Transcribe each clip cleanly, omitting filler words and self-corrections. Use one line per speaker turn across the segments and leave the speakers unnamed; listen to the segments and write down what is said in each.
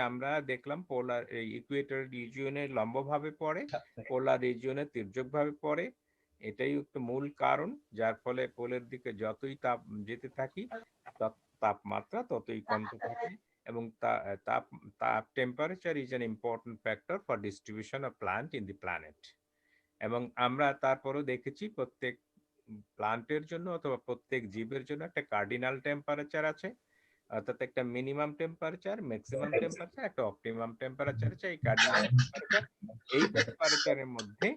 আমরা দেখলাম পোলার ইকুয়েটর রিজিয়নে লম্বভাবে পড়ে, পোলার রিজিয়নে তির্যকভাবে পড়ে। এটাই একটা মূল কারণ, যার ফলে পোলের দিকে যতই তাপ যেতে থাকি তাপমাত্রা ততই কমতে থাকে। এবং তাপ তাপ temperature is an important factor for distribution of plant in the planet. এবং আমরা তারপরও দেখেছি প্রত্যেক প্লান্টের জন্য অথবা প্রত্যেক জীবের জন্য একটা কার্ডিনাল টেম্পারেচার আছে, অর্থাৎ একটা মিনিমাম টেম্পারেচার, ম্যাক্সিমাম টেম্পারেচার, একটা অপটিমাম টেম্পারেচার আছে। এই কার্ডিনাল টেম্পারেচার, এই টেম্পারেচারের মধ্যে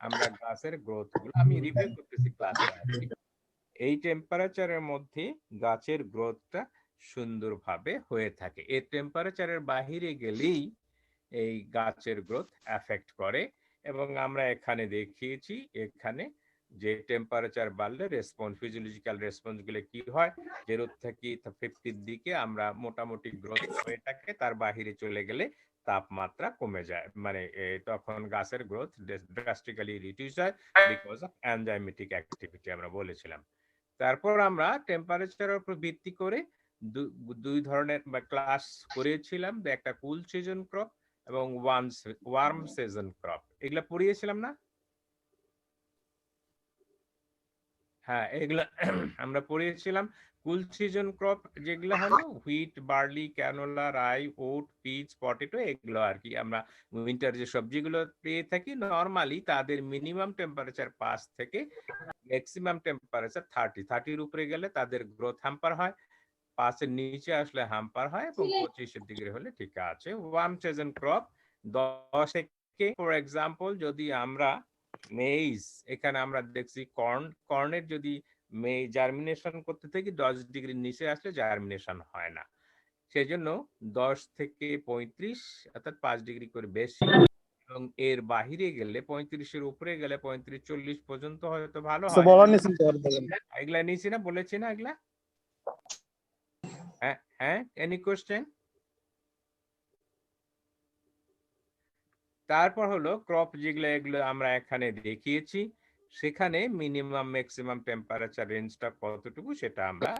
আমরা গাছের গ্রোথ গুলো, আমি রিভিউ করতেছি ক্লাসে, এই টেম্পারেচারের মধ্যে গাছের গ্রোথটা সুন্দরভাবে হয়ে থাকে। এই টেম্পারেচারের বাহিরে গেলেই এই গাছের গ্রোথ এফেক্ট করে। এবং আমরা এখানে দেখিয়েছি, এখানে যে টেম্পারেচার বাড়লে রেসপন্স, ফিজিওলজিক্যাল রেসপন্স গুলো কি হয়, 0 থেকে 50-র দিকে আমরা মোটামুটি গ্রোথ হয়ে থাকে, তার বাহিরে চলে গেলে তাপমাত্রা কমে যায়, মানে তখন গাছের গ্রোথ ড্রাস্টিক্যালি রিডিউস হয় বিকজ অফ এনজাইমেটিক অ্যাক্টিভিটি আমরা বলেছিলাম। তারপর আমরা টেম্পারেচারের উপর ভিত্তি করে দুই ধরনের ক্লাস করেছিলাম, একটা কুল সিজন ক্রপ এবং ওয়ার্ম সিজন ক্রপ, এগুলা পড়িয়েছিলাম না? হ্যাঁ, এগুলা আমরা পড়িয়েছিলাম। কুল সিজন ক্রপ যেগুলো হলো হুইট, বার্লি, ক্যানোলা, রাই, ওট, পিচ, পটেটো, এগুলো আর কি আমরা উইন্টার যে সবজিগুলো পেয়ে থাকি নরমালি, তাদের মিনিমাম টেম্পারেচার 5 থেকে ম্যাক্সিমাম টেম্পারেচার 30-এর উপরে গেলে তাদের গ্রোথ হ্যাম্পার হয়, 5-এর নিচে আসলে হ্যাম্পার হয়, এবং 25 ডিগ্রি হলে ঠিক আছে। ওয়ার্ম সিজন ক্রপ 10 থেকে, ফর এক্সাম্পল যদি আমরা মেইজ, এখানে আমরা দেখছি কর্নের যদি জার্মিনেশন করতে থাকি 10 ডিগ্রির নিচে আসলে জার্মিনেশন হয় না, সেজন্য 10 থেকে 35 অর্থাৎ 5 ডিগ্রি করে বেশি, এবং এর বাহিরে গেলে 35-এর উপরে গেলে 35-40 পর্যন্ত হয়তো ভালো হয়। এগুলা নিচে না বলেছি না এগুলা? হ্যাঁ হ্যাঁ, এনি কোশ্চেন? তারপর হলো ক্রপ যেগুলো, এগুলো আমরা এখানে দেখিয়েছি, সেখানে মিনিমাম ম্যাক্সিমাম টেম্পারেচার রেঞ্জটা কতটুকু সেটা আমরা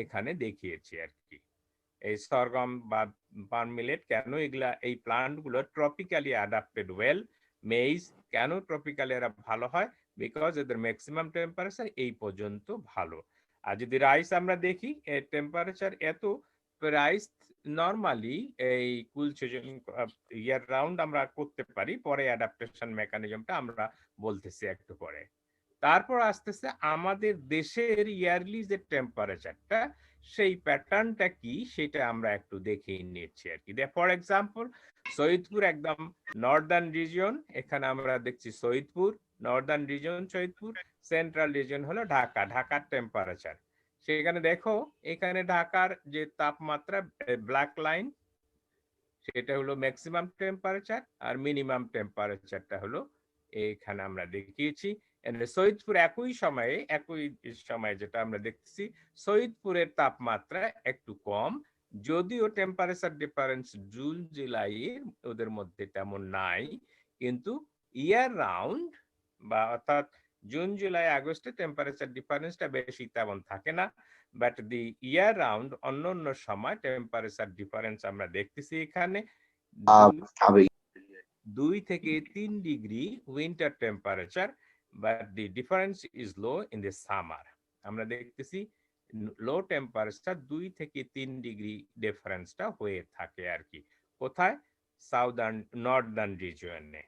এখানে দেখিয়েছি আর কি। এই সরগম বা পার্ন মিলেট কেন এগুলা, এই প্লান্ট গুলো ট্রপিক্যালি অ্যাডাপ্টেড ওয়েল। মেইজ কেন ট্রপিক্যালি এরা ভালো হয়, বিকজ এদের ম্যাক্সিমাম টেম্পারেচার এই পর্যন্ত ভালো। আর যদি রাইস আমরা দেখি, এর টেম্পারেচার এত, রাইস নরমালি এই কুল সিজন ইয়ার রাউন্ড আমরা করতে পারি, পরে অ্যাডাপ্টেশন মেকানিজমটা আমরা বলতেছি একটু পরে। তারপর আসতেছে আমাদের দেশের ইয়ারলি যে টেম্পারেচারটা, সেই প্যাটার্নটা কি সেটা আমরা একটু দেখে নিচ্ছি আর কি। ফর এক্সাম্পল, সৈয়দপুর একদম নর্দার্ন রিজিয়ন, এখানে আমরা দেখছি Saidpur Northern region, Saidpur central region হলো ঢাকা, ঢাকার টেম্পারেচার সেখানে দেখো, এখানে ঢাকার যে তাপমাত্রা ব্ল্যাক লাইন, সেটা হলো ম্যাক্সিমাম টেম্পারেচার, আর মিনিমাম টেম্পারেচারটা হলো এখানে আমরা দেখিয়েছি। সৈয়দপুর একই সময়ে যেটা আমরা দেখতেছি, সৈয়দপুরের তাপমাত্রা একটু কম, যদিও টেম্পারেচার ডিফারেন্স জুন জুলাই ওদের মধ্যে তেমন নাই, কিন্তু ইয়ার রাউন্ড বা অর্থাৎ জুন জুলাই আগস্টে টেম্পারেচার ডিফারেন্সটা বেশি তেমন থাকে না, বাট দি ইয়ার রাউন্ড অন্য অন্য সময় টেম্পারেচার ডিফারেন্স আমরা দেখতেছি এখানে 2 থেকে 3 degree winter temperature, but the difference is low in the summer. আমরা দেখতেছি লো টেম্পারেচার 2 থেকে 3 ডিগ্রি ডিফারেন্সটা হয়ে থাকে আর কি। কোথায়? সাউদার্ন নর্দার্ন রিজিয়নে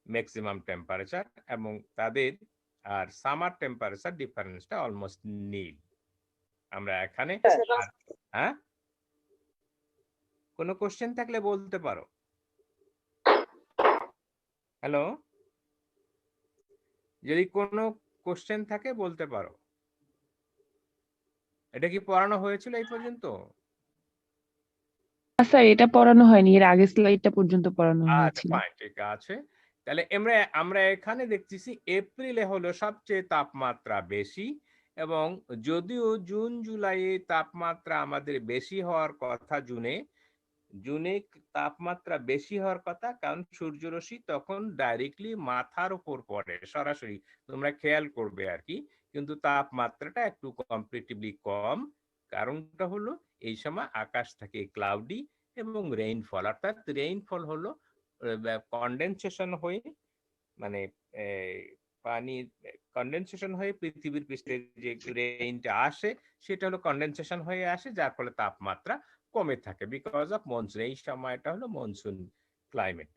ম্যাক্সিমাম টেম্পারেচার, এবং তাদের আর সামার টেম্পারেচার ডিফারেন্সটা অলমোস্ট নীল আমরা এখানে। হ্যাঁ, কোনো কোশ্চেন থাকলে বলতে পারো। হ্যালো, যদি কোনো কোশ্চেন থাকে বলতে পারো। এটা কি পড়ানো হয়েছিল এই পর্যন্ত?
স্যার এটা পড়ানো হয়নি, এর আগের স্লাইডটা পর্যন্ত পড়ানো
আচ্ছা
হয়েছিল।
ফাইন, ঠিক আছে। তাহলে আমরা এখানে দেখতেছি এপ্রিলে হলো সবচেয়ে তাপমাত্রা বেশি, এবং যদিও জুন জুলাইয়ে তাপমাত্রা আমাদের বেশি হওয়ার কথা, জুনে তাপমাত্রা বেশি হওয়ার কথা, কারণ সূর্যরশ্মি তখন ডাইরেক্টলি মাথার উপর পড়ে সরাসরি, তোমরা খেয়াল করবে আর কি। কিন্তু তাপমাত্রাটা একটু কম্পারেটিভলি কম, কারণটা হলো এই সময় আকাশ থাকে ক্লাউডি, এবং রেইনফল, অর্থাৎ রেইনফল হলো কন্ডেনসেশন হয়ে মানে এই পানি কন্ডেনসেশন হয়ে পৃথিবীর পৃষ্ঠে যে রেইনটা আসে সেটা হলো কন্ডেনসেশন হয়ে আসে, যার ফলে তাপমাত্রা কমে থাকে বিকজ অফ মনসুন। এই সময়টা হলো মনসুন ক্লাইমেট।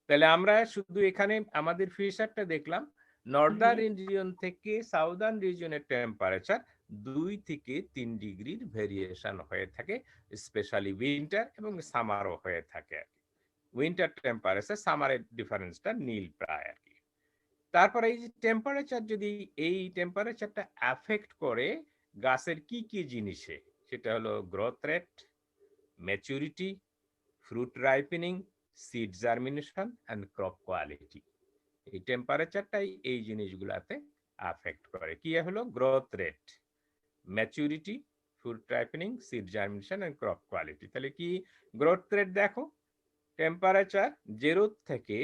তাহলে আমরা শুধু এখানে আমাদের ফিচারটা দেখলাম, নর্দার্ন রিজিয়ন থেকে সাউদার্ন রিজিয়নের টেম্পারেচার 2 থেকে 3 ডিগ্রির ভেরিয়েশন হয়ে থাকে, স্পেশালি উইন্টার এবং সামারও হয়ে থাকে আর কি। উইন্টার টেম্পারেচার সামারের ডিফারেন্সটা নীল প্রায় আর কি। তারপরে এই যে টেম্পারেচার, যদি এই টেম্পারেচারটা অ্যাফেক্ট করে গাছের কি কি জিনিসে, সেটা হলো growth rate, maturity, fruit ripening, seed germination and crop quality. এই টেম্পারেচারটাই এই জিনিসগুলাতে অ্যাফেক্ট করে। কি হলো? Growth rate, maturity, fruit ripening, seed germination and crop quality. তাহলে কি গ্রোথ রেট দেখো, টেম্পারেচার 0 থেকে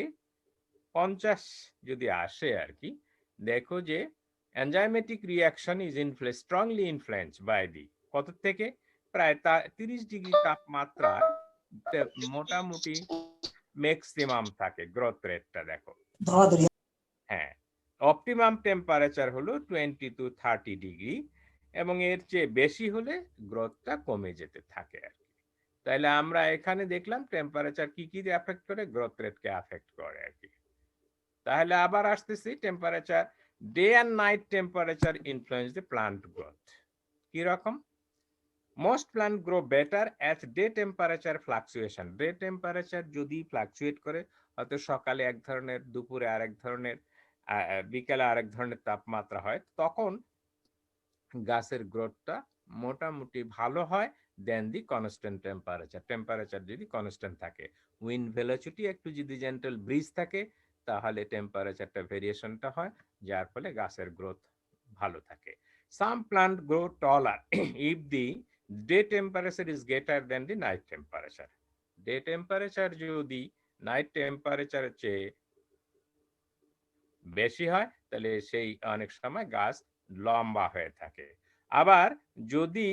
50 যদি আসে আর কি, দেখো যে enzymatic reaction is strongly influenced by the কত থেকে প্রায় 30 ডিগ্রি তাপমাত্রা মোটামুটি ম্যাক্সিমাম থাকে গ্রোথ রেটটা দেখো। হ্যাঁ, অপটিমাম টেম্পারেচার হলো 20 to 30 ডিগ্রি এবং এর চেয়ে বেশি হলে গ্রোথটা কমে যেতে থাকে আর কি। তাহলে আমরা এখানে দেখলাম টেম্পারেচার কি কি এফেক্ট করে, গ্রোথ রেটকে এফেক্ট করে আর কি। তাহলে আবার আসতেছি temperature, day and night temperature influence the plant growth. কি রকম? Most plant grow better at day temperature fluctuation. Day temperature যদি ফ্লাকচুয়েট করে, হয়তো সকালে এক ধরনের, দুপুরে আরেক ধরনের, বিকেলে আরেক ধরনের তাপমাত্রা হয়, তখন গাছের গ্রোথটা মোটামুটি ভালো হয় দেন দি কনস্ট্যান্ট টেম্পারেচার। টেম্পারেচার যদি কনস্ট্যান্ট থাকে, উইন্ড ভেলোসিটি একটু যদি জেন্টাল ব্রিজ থাকে, তাহলে টেম্পারেচারটা ভেরিয়েশনটা হয়, যার ফলে গাছের গ্রোথ ভালো থাকে। Some plant grow taller if the day temperature is greater than the night temperature. Day temperature যদি নাইট টেম্পারেচারের চেয়ে বেশি হয়, তাহলে সেই অনেক সময় গাছ লম্বা হয়ে থাকে। আবার যদি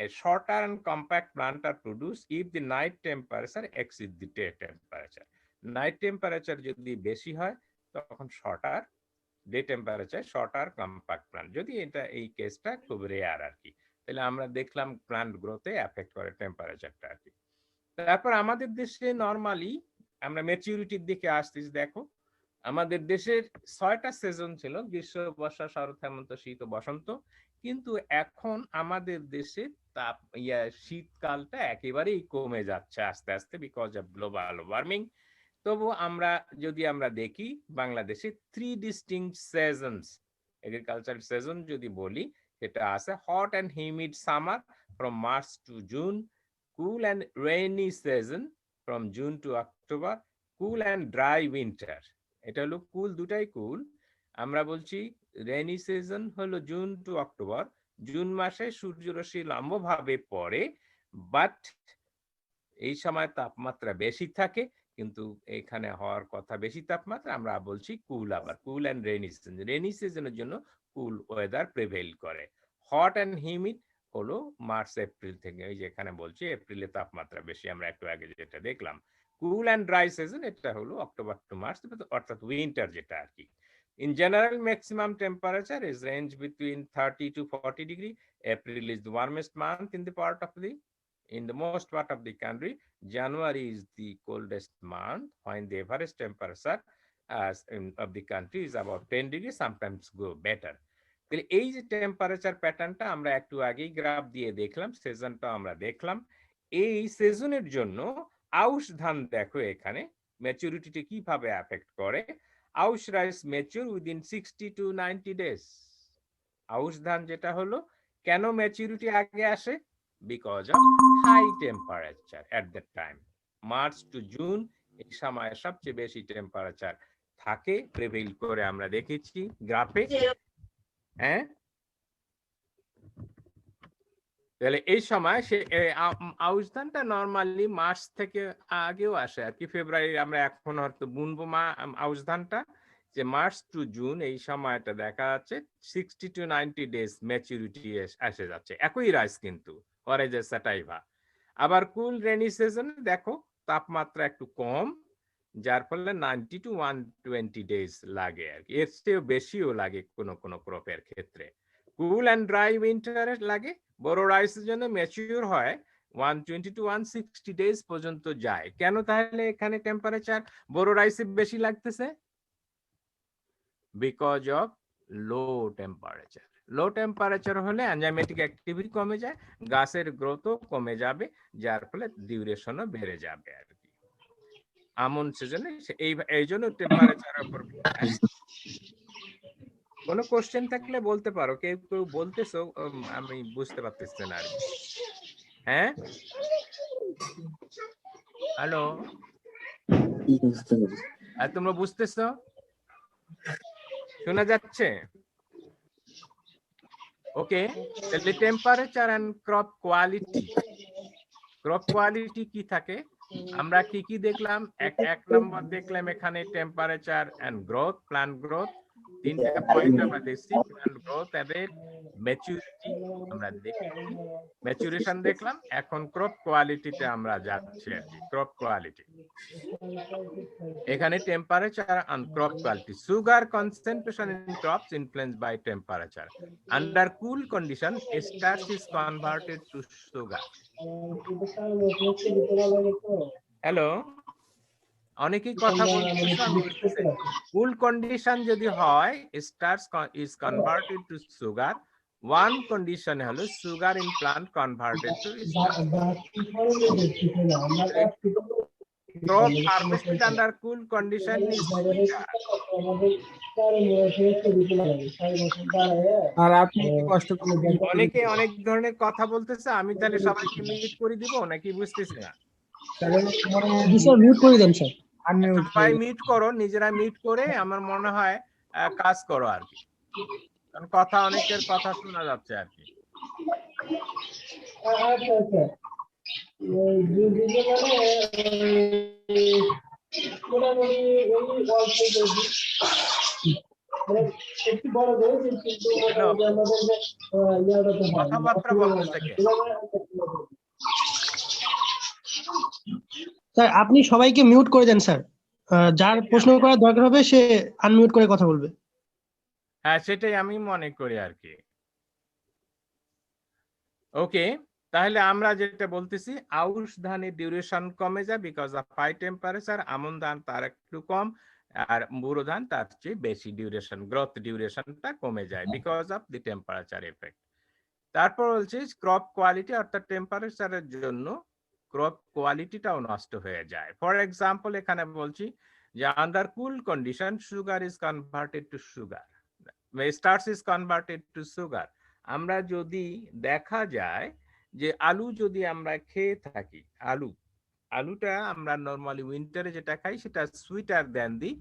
a shorter and compact plant are produced if the night temperature exceeds the day temperature. Night temperature যদি বেশি হয় তখন shorter, day temperature shorter compact plant. যদি এটা এই কেসটা খুব রেয়ার আর কি। তাহলে আমরা দেখলাম প্লান্ট গ্রোথে এফেক্ট করে টেম্পারেচারটা আর কি। তারপর আমাদের দেশে নরমালি আমরা ম্যাচিউরিটির দিকে আসতেছি। দেখো, আমাদের দেশের 6টা সিজন ছিল, গ্রীষ্ম, বর্ষা, শরৎ, হেমন্ত, শীত ও বসন্ত। কিন্তু এখন আমাদের দেশে শীতকালটা একেবারেই কমে যাচ্ছে আস্তে আস্তে বিকজ অফ গ্লোবাল ওয়ার্মিং। তবু যদি আমরা দেখি বাংলাদেশে 3 ডিস্টিংক্ট সিজনস, এগ্রিকালচার সিজন যদি বলি, সেটা আছে hot and humid summer from March to June, cool and rainy season from June to October, cool and dry winter. এটা হলো কুল, দুটাই কুল। আমরা বলছি রেইনি সিজন হলো জুন টু অক্টোবর। জুন মাসে সূর্যরশ্মি লম্বভাবে পড়ে, বাট এই সময় তাপমাত্রা বেশি থাকে, কিন্তু এখানে হওয়ার কথা বেশি তাপমাত্রা, আমরা বলছি কুল। আবার কুল অ্যান্ড রেইনি সিজন, রেইনি সিজনের জন্য কুল ওয়েদার প্রিভেইল করে। হট অ্যান্ড হিউমিড হলো মার্চ এপ্রিল থেকে, এই যে এখানে বলছি এপ্রিলে তাপমাত্রা বেশি, আমরা একটু আগে যেটা দেখলাম। কুল অ্যান্ড ড্রাই সিজন এটা হলো অক্টোবর টু মার্চ, অর্থাৎ উইন্টার যেটা আর কি। In general, maximum temperature is range between 30 to 40 degree. April is the warmest month in the most part of the country. January is the coldest month when the average temperature of the country is about 10 degrees, sometimes go better. এই যে temperature প্যাটার্নটা আমরা একটু আগেই graph দিয়ে দেখলাম, সিজনটা আমরা দেখলাম। এই সিজনের জন্য আউশ ধান দেখো এখানে ম্যাচুরিটিতে কিভাবে এফেক্ট করে। আউশ rice mature within 60 to 90 days। আউশ ধান যেটা হলো, কেন ম্যাচুরিটি আগে আসে? Because of high temperature at that time. March to June এই সময় সবচেয়ে বেশি টেম্পারেচার থাকে, প্রিভেইল করে আমরা দেখেছি গ্রাফে। হ্যাঁ, তাহলে এই সময় সে আউশ ধানটা নর্মালি মার্চ থেকে আগেও আসে আর কি, ফেব্রুয়ারি আমরা এখন হয়তো বুনবো আউশ ধানটা, যে মার্চ টু জুন এই সময়টা দেখা যাচ্ছে 60 to 90 days ম্যাচুরিটি এসে যাচ্ছে। একই রাইস কিন্তু, অরেঞ্জ সাটাইভা। আবার কুল রেনি সিজনে দেখো তাপমাত্রা একটু কম, যার ফলে 90 to 120 ডেজ লাগে আর কি, এর চেয়েও বেশিও লাগে কোনো কোনো ক্রপের ক্ষেত্রে। কুল অ্যান্ড ড্রাই উইন্টারে লাগে, বড় রাইসের জন্য ম্যাচিউর হয় 120 to 160 ডেজ পর্যন্ত যায়। কেন তাহলে এখানে টেম্পারেচার বড় রাইসে বেশি লাগতেছে? Because of low temperature. Low temperature হলে এনজাইমেটিক অ্যাক্টিভিটি কমে যায়, গাছের গ্রোথও কমে যাবে, যার ফলে ডিউরেশনও বেড়ে যাবে আর কি। আমন সিজনে এই জন্য টেম্পারেচারের উপর। কোনো কোশ্চেন থাকলে বলতে পারো, কেউ কেউ বলতেছো, আমি বুঝতে পারতেছি না আর কি। হ্যাঁ, হ্যালো, তোমরা বুঝতেছো? শোনা যাচ্ছে? ওকে, তাহলে temperature and crop quality. Crop quality কি থাকে, আমরা কি কি দেখলাম? এক নম্বর দেখলাম এখানে temperature and growth, plant growth. তিনটা পয়েন্ট আমরা দেখছি, প্ল্যান্ট গ্রোথ এর ম্যাচুরিটি আমরা দেখেছি, ম্যাচুরেশন দেখলাম। এখন ক্রপ কোয়ালিটিতে আমরা যাচ্ছি আর কি। ক্রপ কোয়ালিটি এখানে temperature and crop quality. Sugar concentration in crops influenced by temperature. Under cool condition starch is converted to sugar. Hello, অনেকেই কথা বলতেছে, আমি বুঝতেছি। কুল কন্ডিশন যদি হয়, starch is converted to sugar. Warm condition হলো sugar in plant converted to starch. Crop harvested under cool condition is sweeter.
আর আপনি একটু কষ্ট করে
অনেকে অনেক ধরনের কথা বলতেছে, আমি তাহলে সবাইকে মিউট করে দিব নাকি বুঝতেছি না।
স্যার মিউট করে দেন স্যার, আনমিউট
সবাই মিউট করো, নিজেরা মিউট করে আমার মনে হয় কাজ করো আর কি, কারণ কথা অনেকের কথা শোনা যাচ্ছে আর কি। কথাবার্তা বলতেছে কে?
স্যার আপনি সবাইকে মিউট করে দেন স্যার, যার প্রশ্ন করার দরকার হবে সে আনমিউট করে কথা বলবে।
হ্যাঁ, সেটাই আমি মনে করি আর কি। ওকে, তাহলে আমরা যেটা বলতেছি, আউশ ধানের ডিউরেশন কমে যায় বিকজ অফ হাই টেম্পারেচার। আমন ধান তার একটু কম, আর বুড়ো ধান তার চেয়ে বেশি ডিউরেশন, গ্রোথ ডিউরেশনটা কমে যায় because of the temperature effect. তারপর বলছে ক্রপ কোয়ালিটি, অর্থাৎ টেম্পারেচারের জন্য ক্রপ কোয়ালিটিটাও নষ্ট হয়ে যায়। ফর এক্সাম্পল এখানে বলছি যে under cool condition sugar is converted to sugar, starch is converted to sugar. আমরা যদি দেখা যায় যে আলু যদি আমরা খেয়ে থাকি, আলুটা আমরা নর্মালি উইন্টারে যেটা খাই সেটা সুইটার দেন দি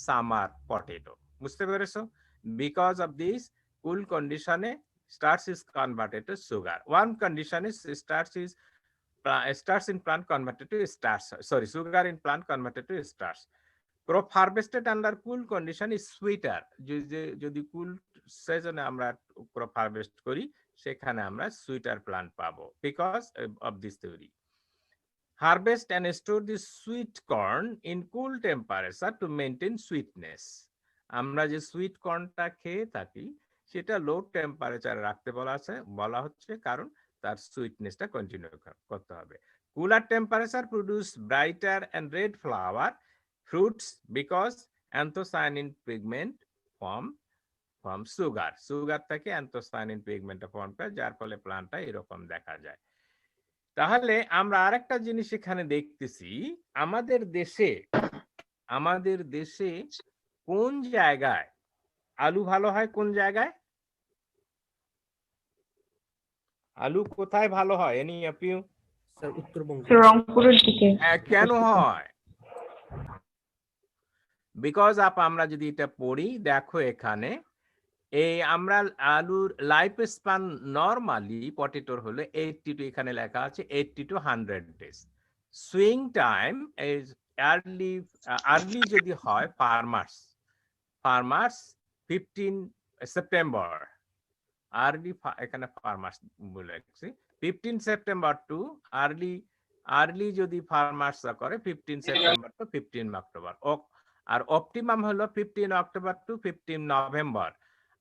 সামার পটেটো, বুঝতে পেরেছো? বিকজ অফ দিস কুল কন্ডিশনে starch is converted to sugar. One condition is starch in plant converted to starch. Sorry, sugar in plant converted to starch. Crop harvested under cool condition is sweeter. যদি কুল সিজনে আমরা crop harvest করি সেখানে আমরা sweater plant পাবো because of this theory. Harvest and store the sweet corn in cool temperature to maintain sweetness. আমরা যে sweet কর্নটা খেয়ে থাকি সেটা লো টেম্পারেচারে রাখতে বলা হচ্ছে, কারণ তার সুইটনেসটা কন্টিনিউ করতে হবে। Cooler temperature produce brighter and red flower fruits because anthocyanin pigment form sugar থেকে অ্যান্থোসায়ানিন পিগমেন্টটা ফর্ম করে, যার ফলে প্লান্টটা এরকম দেখা যায়। তাহলে আমরা আরেকটা জিনিস এখানে দেখতেছি, আমাদের দেশে কোন জায়গায় আলু ভালো হয়? কোন জায়গায় আলু কোথায় ভালো হয়? Any of you?
Sir Uttarbanga,
রংপুরের দিকে।
কেন হয়? বিকজ আমরা যদি এটা পড়ি, দেখো এখানে এই আমরা আলুর লাইফ স্প্যান নরমালি পটেটোর হলো 80 টু, এখানে লেখা আছে 80 to 100 days. Swing time is early যদি হয় ফার্মার্স 15 সেপ্টেম্বর, আর্লি এখানে ফার্মার্স বলে রাখছি, 15 সেপ্টেম্বর টু আর্লি আর্লি যদি ফার্মার্সরা করে 15 সেপ্টেম্বর টু 15 অক্টোবর, আর অপটিমাম হলো 15 অক্টোবর টু 15 নভেম্বর,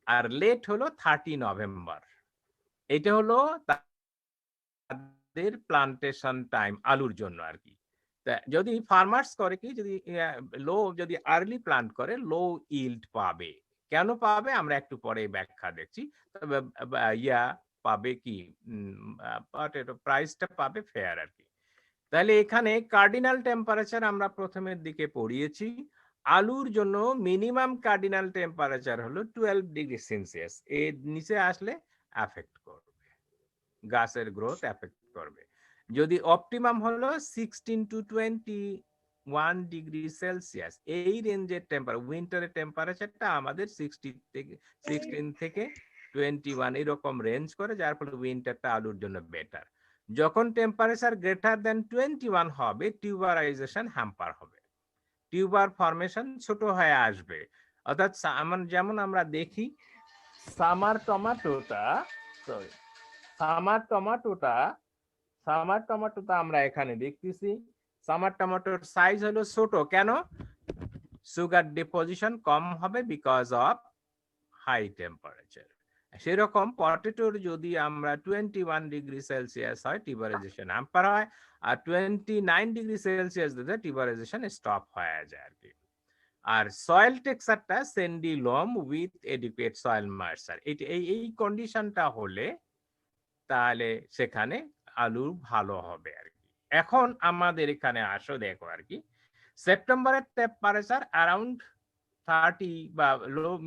আর লেট হলো 30 নভেম্বর। এটা হলো তাদের প্লান্টেশন টাইম আলুর জন্য আর কি। যদি ফার্মার্স করে কি, যদি যদি আর্লি প্লান্ট করে লো ইল্ড পাবে। কেন পাবে আমরা একটু পরে ব্যাখ্যা দেখছি। তবে পাবে কি, প্রাইসটা পাবে ফেয়ার আর কি। তাহলে এখানে কার্ডিনাল টেম্পারেচার আমরা প্রথমের দিকে পড়িয়েছি। আলুর জন্য মিনিমাম কার্ডিনাল টেম্পারেচার হলো 12 ডিগ্রি সেলসিয়াস। এর নিচে আসলে এফেক্ট করবে, গাছের গ্রোথ এফেক্ট করবে। যদি অপটিমাম হলো 16 টু 21 ডিগ্রি সেলসিয়াস, এই রেঞ্জের উইন্টারের টেম্পারেচারটা আমাদের 16 থেকে 21 এরকম রেঞ্জ করে, যার ফলে উইন্টারটা আলুর জন্য বেটার। যখন টেম্পারেচার গ্রেটার দেন 21 হবে, টিউবারাইজেশন হ্যাম্পার হবে, টিউবার ফরমেশন ছোট হয়ে আসবে। অর্থাৎ যেমন আমরা দেখি সামার টমেটোটা আমরা এখানে দেখতেছি, সামার টমেটোর সাইজ হলো ছোট। কেন? সুগার ডিপোজিশন কম হবে বিকজ অফ হাই টেম্পারেচার। সেরকম পটেটোর যদি আমরা 21 ডিগ্রি সেলসিয়াস হয়, টিউবারাইজেশন হ্যাম্পার হয়, আর 29 ডিগ্রি সেলসিয়াস দিতে টিউবারাইজেশন স্টপ হয়ে যায় আর কি। আর সয়েল টেক্সচারটা স্যান্ডি লম উইথ এডিকুয়েট সয়েল ময়েশ্চার, এই কন্ডিশনটা হলে তাহলে সেখানে আলু ভালো হবে আর কি। এখন আমাদের এখানে আসো দেখো আর কি, সেপ্টেম্বরের টেম্পারেচার অ্যারাউন্ড 30 বা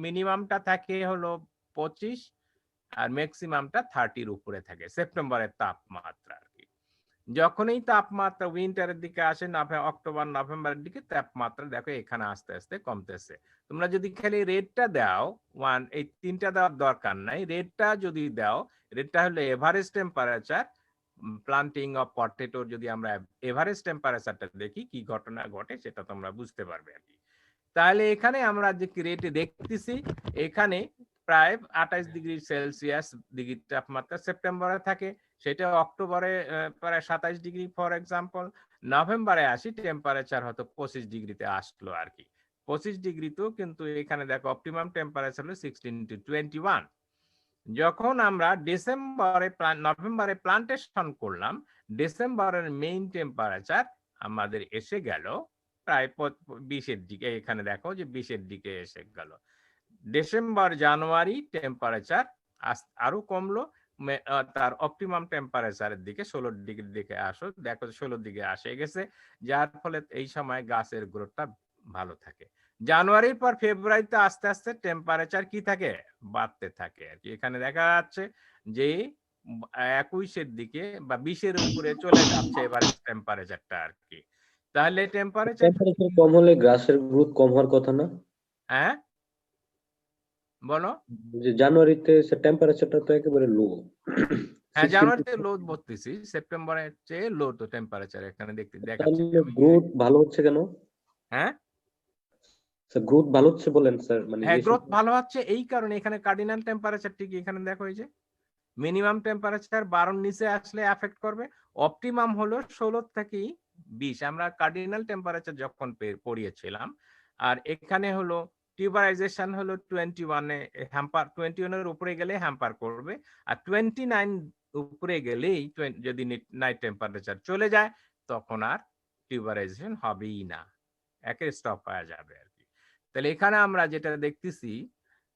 মিনিমামটা থাকে হলো 25 আর ম্যাক্সিমামটা 30-র উপরে থাকে সেপ্টেম্বরের তাপমাত্রা আর কি। যখনই তাপমাত্রা উইন্টারের দিকে আসে, অক্টোবর নভেম্বরের দিকে তাপমাত্রা দেখো এখানে আস্তে আস্তে কমতেছে। তোমরা যদি খালি রেটটা দাও, এই তিনটা দেওয়ার দরকার নাই, রেটটা যদি দাও, রেটটা হলো average temperature planting of potato. যদি আমরা এভারেজ টেম্পারেচারটা দেখি কি ঘটনা ঘটে সেটা তোমরা বুঝতে পারবে আর কি। তাহলে এখানে আমরা যে রেটে দেখতেছি, এখানে প্রায় 28 ডিগ্রি সেলসিয়াস ডিগ্রি তাপমাত্রা সেপ্টেম্বরে থাকে, সেটা অক্টোবরে প্রায় 27 ডিগ্রি ফর এক্সাম্পল। নভেম্বরে আসি টেম্পারেচার হয়তো 25 ডিগ্রিতে আসলো আর কি। 25 ডিগ্রিতেও কিন্তু এখানে দেখো অপটিমাম টেম্পারেচার হলো 16 টু 21। যখন আমরা নভেম্বরে প্লান্টেশন করলাম, ডিসেম্বরের মেইন টেম্পারেচার আমাদের এসে গেল প্রায় 20-এর দিকে। এখানে দেখো যে 20-এর দিকে এসে গেল। ডিসেম্বর জানুয়ারি টেম্পারেচার আরো কমলো, তার অপটিমাম টেম্পারেচারের দিকে 16 ডিগ্রির দিকে আসো, দেখো 16 দিকে আসে গেছে, যার ফলে এই সময় গাছের গ্রোথটা ভালো থাকে। জানুয়ারির পর ফেব্রুয়ারিতে আস্তে আস্তে টেম্পারেচার কি থাকে, বাড়তে থাকে আর কি। এখানে দেখা যাচ্ছে যে 21-এর দিকে বা 20-এর উপরে চলে যাচ্ছে এবারে টেম্পারেচারটা আর কি। তাহলে টেম্পারেচার
কম হলে গাছের গ্রোথ কম হওয়ার কথা না?
হ্যাঁ বলো।
যে জানুয়ারিতে টেম্পারেচারটা তো একেবারে লো।
হ্যাঁ জানুয়ারিতে লো বলতেছি, সেপ্টেম্বরের চেয়ে লো তো টেম্পারেচার এখানে দেখাচ্ছে।
গ্রোথ ভালো হচ্ছে কেন?
হ্যাঁ
গ্রোথ ভালো হচ্ছে বলেন স্যার, মানে
হ্যাঁ গ্রোথ ভালো হচ্ছে এই কারণে এখানে কার্ডিনাল টেম্পারেচার ঠিক এখানে দেখো, এই যে মিনিমাম টেম্পারেচার 12-র নিচে আসলে এফেক্ট করবে, অপটিমাম হলো 16 থেকে 20। আমরা কার্ডিনাল টেম্পারেচার যখন পড়িয়েছিলাম, আর এখানে হলো টিউবারাইজেশন হলো 21-এ হ্যাম্পার, 21-এর উপরে গেলে হ্যাম্পার করবে, আর 29 উপরে গেলেই যদি নাইট টেম্পারেচার চলে যায় তখন আর টিউবারাইজেশন হবেই না, একে স্টপ হয়ে যাবে আর কি। তাহলে এখানে আমরা যেটা দেখতেছি,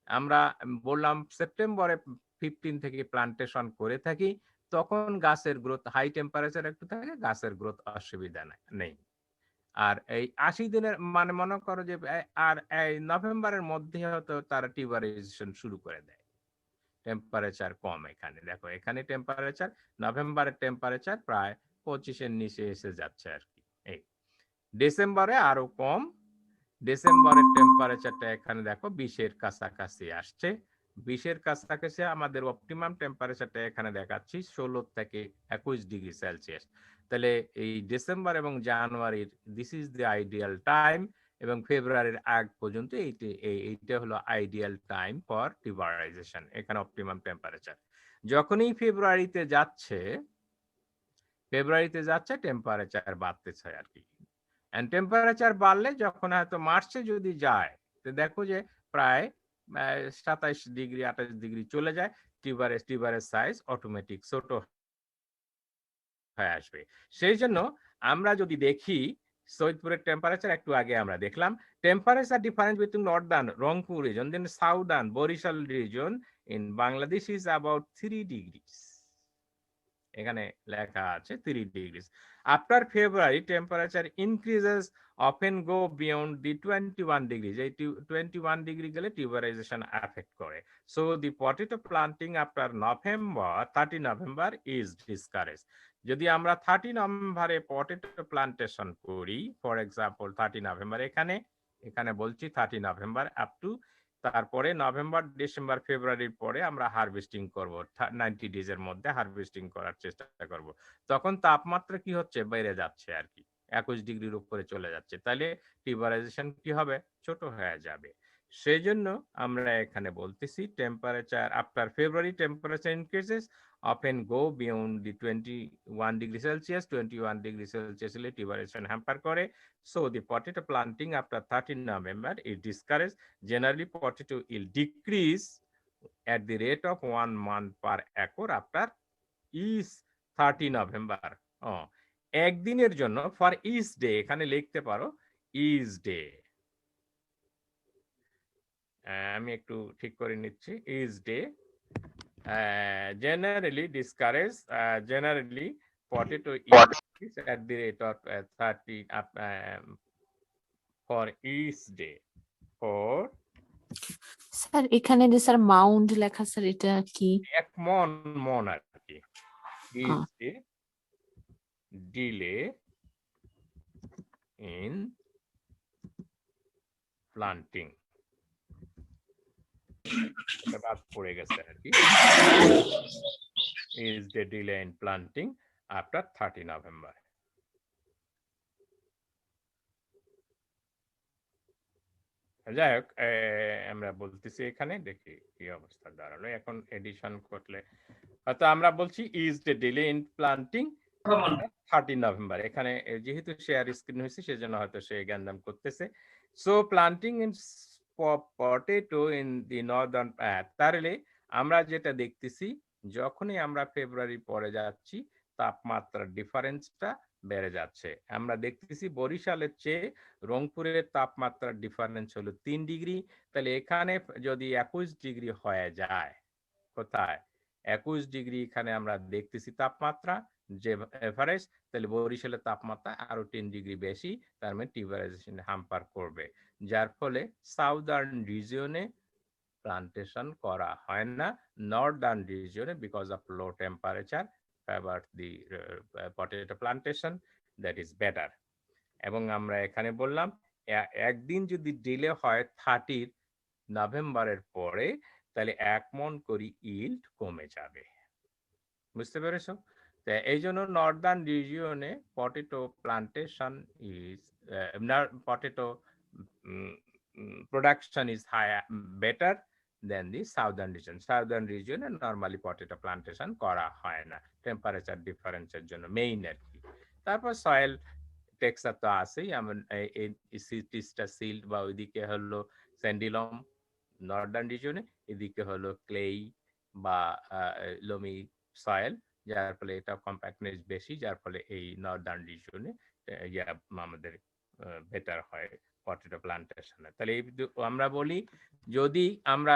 আমরা বললাম সেপ্টেম্বরে 15 থেকে প্লান্টেশন করে থাকি, তখন গাছের গ্রোথ হাই টেম্পারেচার একটু থাকে, গাছের গ্রোথ অসুবিধা নেই। আর এই 80 দিনের মানে মনে করো যে আর এই নভেম্বরের মধ্যে হয়তো তারা টিউবারাইজেশন শুরু করে দেয়, টেম্পারেচার কম। এখানে দেখো এখানে টেম্পারেচার নভেম্বরের টেম্পারেচার প্রায় 25-এর নিচে এসে যাচ্ছে আর কি। এই ডিসেম্বরে আরো কম, ডিসেম্বরের টেম্পারেচারটা এখানে দেখো 20-এর কাছাকাছি আসছে, 20-এর কাছাকাছি আমাদের অপটিমাম টেম্পারেচারটা এখানে দেখাচ্ছি 16 থেকে 21 ডিগ্রি সেলসিয়াস। তাহলে এই ডিসেম্বর এবং জানুয়ারির this is the ideal time, এবং ফেব্রুয়ারির আগ পর্যন্ত এইটা হলো আইডিয়াল টাইম ফর টিউবারাইজেশন, এখানে অপটিমাম টেম্পারেচার। যখনই ফেব্রুয়ারিতে যাচ্ছে ফেব্রুয়ারিতে যাচ্ছে টেম্পারেচার বাড়তেছে আর কি। এন্ড টেম্পারেচার বাড়লে যখন হয়তো মার্চে যদি যায়, তো দেখো যে প্রায় 27 ডিগ্রি 28 ডিগ্রি চলে যায়, টিউবারের সাইজ অটোমেটিক ছোট হয়ে আসবে। সেই জন্য আমরা যদি দেখি সৈয়দপুরের টেম্পারেচার একটু আগে আমরা দেখলাম, temperature difference between northern Rangpur region then southern Barishal region in Bangladesh is about 3 degrees. এখানে লেখা আছে 3 degrees. After February temperature increases often go beyond the 21 degrees. এই 21 ডিগ্রি গেলে টিউবারাইজেশন এফেক্ট করে। So the potato planting after November 30 November is discourage. যদি আমরা 30 নভেম্বরে potato plantation করি, ফর এক্সাম্পল 30 নভেম্বর, এখানে বলছি 30 নভেম্বর আপ টু, তারপরে নভেম্বর ডিসেম্বর ফেব্রুয়ারির পরে আমরা হারভেস্টিং করব, 90 ডেজ এর মধ্যে হারভেস্টিং করার চেষ্টা করব। তখন তাপমাত্রা কি হচ্ছে, বেড়ে যাচ্ছে আর কি, 21 ডিগ্রির উপরে চলে যাচ্ছে, তাহলে টিউবারাইজেশন কি হবে, ছোট হয়ে যাবে। সেই জন্য আমরা এখানে বলতেছি temperature after February temperature increases often go beyond the 21 degree Celsius. 21 degree Celsius হলে টিউবারাইজেশন হ্যাম্পার করে। So the potato planting after 13 November is discouraged. Generally, potato will decrease at the rate of 1 month per acre after each 30 November. একদিনের জন্য for each day, এখানে লিখতে পারো each day. আমি একটু ঠিক করে নিচ্ছি, each day generally discourage, generally potato is at the rate of 30 for each day for
sir এখানে যে স্যার মাউন্ট লেখা, স্যার এটা কি?
এক মন আর কি। is a delay in planting, বাদ পড়ে গেছে আর কি, is the delay in planting after 30 November. যাই হোক, আমরা বলতেছি এখানে, দেখি কি অবস্থা দাঁড়ালো। এখন এডিশন করলে হয়তো আমরা বলছি is the delay in planting 30 November. এখানে যেহেতু শেয়ার স্ক্রিন হয়েছে সেজন্য হয়তো সে জ্ঞানদান করতেছে। So planting in potato in the Northern, তাহলে আমরা যেটা দেখতেছি, যখনই আমরা ফেব্রুয়ারি পরে যাচ্ছি তাপমাত্রার ডিফারেন্সটা বেড়ে যাচ্ছে। আমরা দেখতেছি বরিশালের চেয়ে রংপুরের তাপমাত্রার ডিফারেন্স হলো 3 ডিগ্রি। তাহলে এখানে যদি 21 ডিগ্রি হয়ে যায়, কোথায় 21 ডিগ্রি এখানে আমরা দেখতেছি তাপমাত্রা যে এভারেজ, তাহলে বরিশালের তাপমাত্রা আরো 10 ডিগ্রি বেশি, তার মানে টিউবারাইজেশন হ্যাম্পার করবে, যার ফলে সাউদার্ন রিজিয়নে প্লান্টেশন করা হয় না, নর্দার্ন রিজিয়নে because of low temperature favour the potato plantation, that is better. এবং আমরা এখানে বললাম একদিন যদি ডিলে হয় 30 নভেম্বরের পরে, তাহলে 1 মণ করে ইল্ড কমে যাবে। বুঝতে পেরেছো? তো এই জন্য নর্দার্ন রিজিয়নে potato plantation is potato production is higher, better than the southern region. Southern region normally potato plantation করা হয় না, টেম্পারেচার ডিফারেন্সের জন্য মেইন আর কি। তারপর সয়েল টেক্সচার তো আছেই, এই সিটিসটা সিল্ড বা ওইদিকে হলো স্যান্ডিলম নর্দার্ন রিজনে, এদিকে হলো ক্লেই বা লোমি সয়েল, যার ফলে এটা কম্প্যাক্টনেস বেশি, যার ফলে এই নর্দার্ন রিজনে আমাদের বেটার হয় পটেটো প্লান্টেশনে। তাহলে আমরা বলি যদি আমরা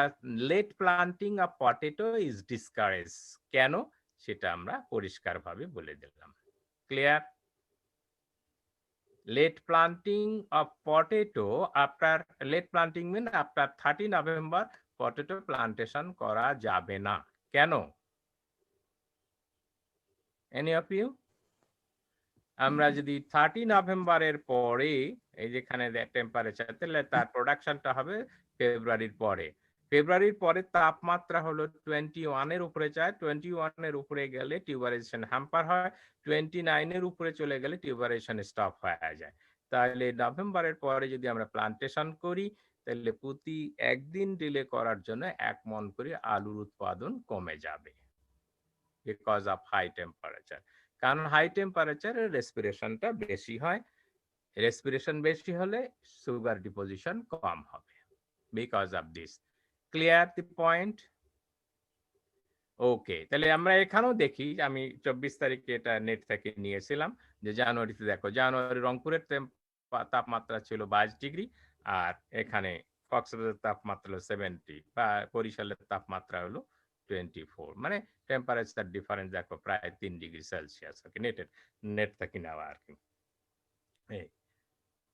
late planting of potato is discourage, কেন সেটা আমরা পরিষ্কারভাবে বলে দিলাম। Clear? Late planting of potato after late planting mean after 30 November potato plantation করা যাবে না, কেন? Any of you? আমরা যদি 30 নভেম্বরের পরে, এই যেখানে টেম্পারেচার, তাহলে তার প্রোডাকশনটা হবে ফেব্রুয়ারির পরে। ফেব্রুয়ারির পরে তাপমাত্রা হলো 21 এর উপরে যায়, 21 এর উপরে গেলে টিউবারাইজেশন হ্যাম্পার হয়, 29 এর উপরে চলে গেলে টিউবারাইজেশন স্টপ হয়ে যায়। তাহলে নভেম্বরের পরে যদি আমরা প্লান্টেশন করি, তাহলে প্রতি একদিন ডিলে করার জন্য 1 মণ করে আলুর উৎপাদন কমে যাবে বিকজ অফ হাই টেম্পারেচার। কারণ হাই টেম্পারেচারে রেসপিরেশনটা বেশি হয়, রেসপিরেশন বেশি হলে সুগার ডিপোজিশন কম হবে, because of this. Clear the point? Okay, তাহলে আমরা এখানেও দেখি, আমি 24 তারিখে এটা নেট থেকে নিয়েছিলাম, যে জানুয়ারিতে দেখো, জানুয়ারি রংপুরের তাপমাত্রা ছিল 22 ডিগ্রি, আর এখানে কক্সবাজারের তাপমাত্রা হলো 70, বা বরিশালের তাপমাত্রা হলো 24, মানে টেম্পারেচার ডিফারেন্স দেখো প্রায় 3 ডিগ্রি সেলসিয়াস। নেট থেকে নেওয়া আর কি।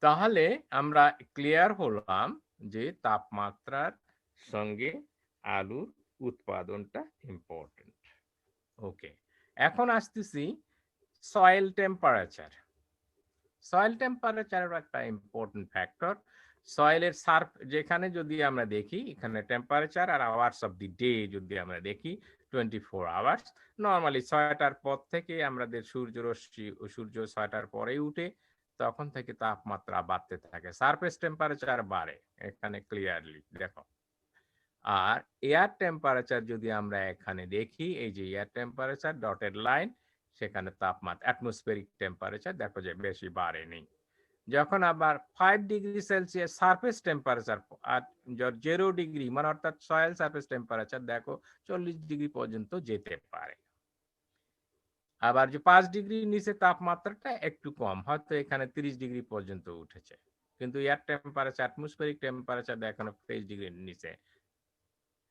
তাহলে আমরা ক্লিয়ার হলাম যে তাপমাত্রার সঙ্গে আলুর উৎপাদনটা ইম্পর্টেন্ট। ওকে, এখন আসতেছি সয়েল টেম্পারেচার। সয়েল টেম্পারেচার একটা ইম্পর্টেন্ট ফ্যাক্টর। সয়েলের সার্ফ, যেখানে যদি আমরা দেখি এখানে টেম্পারেচার আর আওয়ার্স অফ দি ডে যদি আমরা দেখি 24 আওয়ার্স, নর্মালি 6টার পর থেকে আমাদের সূর্যরশ্মি, সূর্য 6টার পরেই উঠে, তখন থেকে তাপমাত্রা বাড়তে থাকে, সারফেস টেম্পারেচার বাড়ে এখানে ক্লিয়ারলি দেখো। আর এয়ার টেম্পারেচার যদি আমরা এখানে দেখি, এই যে এয়ার টেম্পারেচার ডটেড লাইন, সেখানে তাপমাত্রা অ্যাটমসফেরিক টেম্পারেচার দেখো যে বেশি বাড়েনি। যখন আবার 5 ডিগ্রি সেলসিয়াস সারফেস টেম্পারেচার আর 0 ডিগ্রি, মানে অর্থাৎ সয়েল সারফেস টেম্পারেচার দেখো 40 ডিগ্রি পর্যন্ত যেতে পারে। আবার যে 5 ডিগ্রির নিচে তাপমাত্রাটা একটু কম, হয়তো এখানে 30 ডিগ্রি পর্যন্ত উঠেছে, কিন্তু এয়ার টেম্পারেচার অ্যাটমসফেরিক টেম্পারেচার দেখো 23 ডিগ্রির নিচে।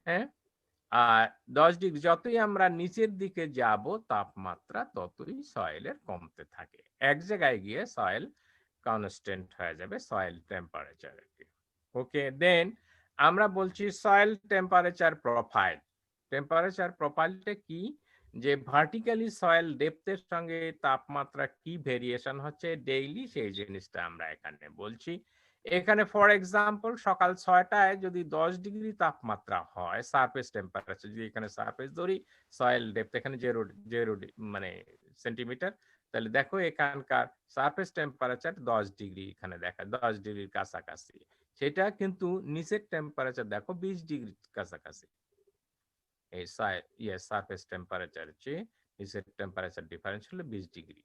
হ্যাঁ, আর 10 ডিগ্রি, যতই আমরা নিচের দিকে যাব তাপমাত্রা ততই সয়েলের কমতে থাকে, এক জায়গায় গিয়ে সয়েল কনস্ট্যান্ট হয়ে যাবে সয়েল টেম্পারেচার। ওকে, দেন আমরা বলছি সয়েল টেম্পারেচার প্রোফাইল। টেম্পারেচার প্রোফাইলটা কি, যে ভার্টিক্যালি সয়েল ডেপথের সঙ্গে তাপমাত্রা কি ভেরিয়েশন হচ্ছে ডেইলি, সেই জিনিসটা আমরা এখানে বলছি। এখানে ফর এক্সাম্পল সকাল 6টায় যদি 10 ডিগ্রি তাপমাত্রা হয়, সারফেস টেম্পারেচার যদি এখানে সারফেস ধরি, সয়েল ডেপথ এখানে 0 মানে সেন্টিমিটার, তাহলে দেখো এখানকার সারফেস টেম্পারেচার 10 ডিগ্রি, এখানে দেখা 10 ডিগ্রির কাছাকাছি, সেটা কিন্তু নিচের টেম্পারেচার দেখো 20 ডিগ্রির কাছাকাছি। এই সারফেস টেম্পারেচার চেয়ে নিচের টেম্পারেচার ডিফারেন্স হলো 20 ডিগ্রি।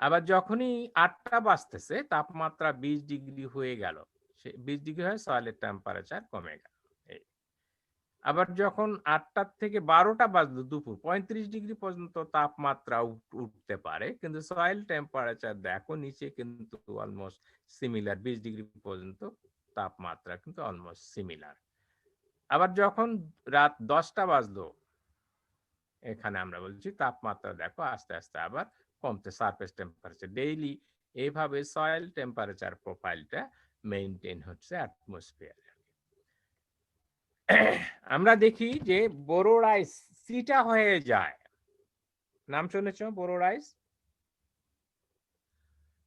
আবার যখনই 8টা বাজতেছে তাপমাত্রা 20 ডিগ্রি হয়ে গেল, 20 ডিগ্রি হয় সয়েলের টেম্পারেচার কমে গেল। আবার যখন 8টা থেকে 12টা বাজলো দুপুর, 35 ডিগ্রি পর্যন্ত তাপমাত্রা উঠতে পারে, কিন্তু সয়েল টেম্পারেচার দেখো নিচে কিন্তু অলমোস্ট সিমিলার, 20 ডিগ্রি পর্যন্ত তাপমাত্রা কিন্তু অলমোস্ট সিমিলার। আবার যখন রাত 10টা বাজলো, এখানে আমরা বলছি তাপমাত্রা দেখো আস্তে আস্তে আবার কমতে, সারফেস টেম্পারেচার ডেইলি এইভাবে সয়েল টেম্পারেচার প্রোফাইলটা মেইনটেইন হচ্ছে অ্যাটমসফিয়ারে। আমরা দেখি যে বোরো রাইস সিটা হয়ে যায়, নাম শুনেছো বোরো রাইস?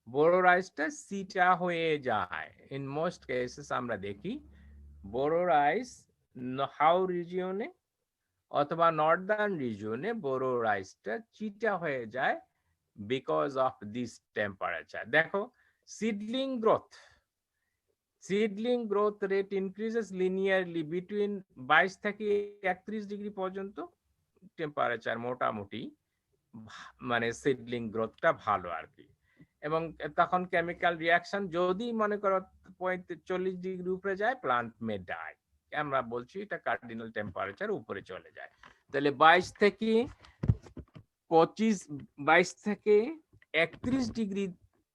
বোরো রাইসটা সিটা হয়ে যায় ইন মোস্ট কেসেস। আমরা দেখি বোরো রাইস হাউ রিজিয়নে অথবা নর্দার্ন রিজিয়নে বোরো রাইসটা চিটা হয়ে যায় বিকজ অফ দিস টেম্পারেচার। দেখো seedling growth rate increases linearly between 22 থেকে 31 ডিগ্রি পর্যন্ত টেম্পারেচার মোটামুটি, মানে সিডলিং গ্রোথটা ভালো আর কি। এবং তখন কেমিক্যাল রিয়াকশন যদি মনে করো 40 ডিগ্রি উপরে যায়, প্লান্ট মে ডাই। আমরা বলছি এটা কার্ডিনাল টেম্পারেচার উপরে চলে যায়, তাহলে 22 থেকে 31 ডিগ্রি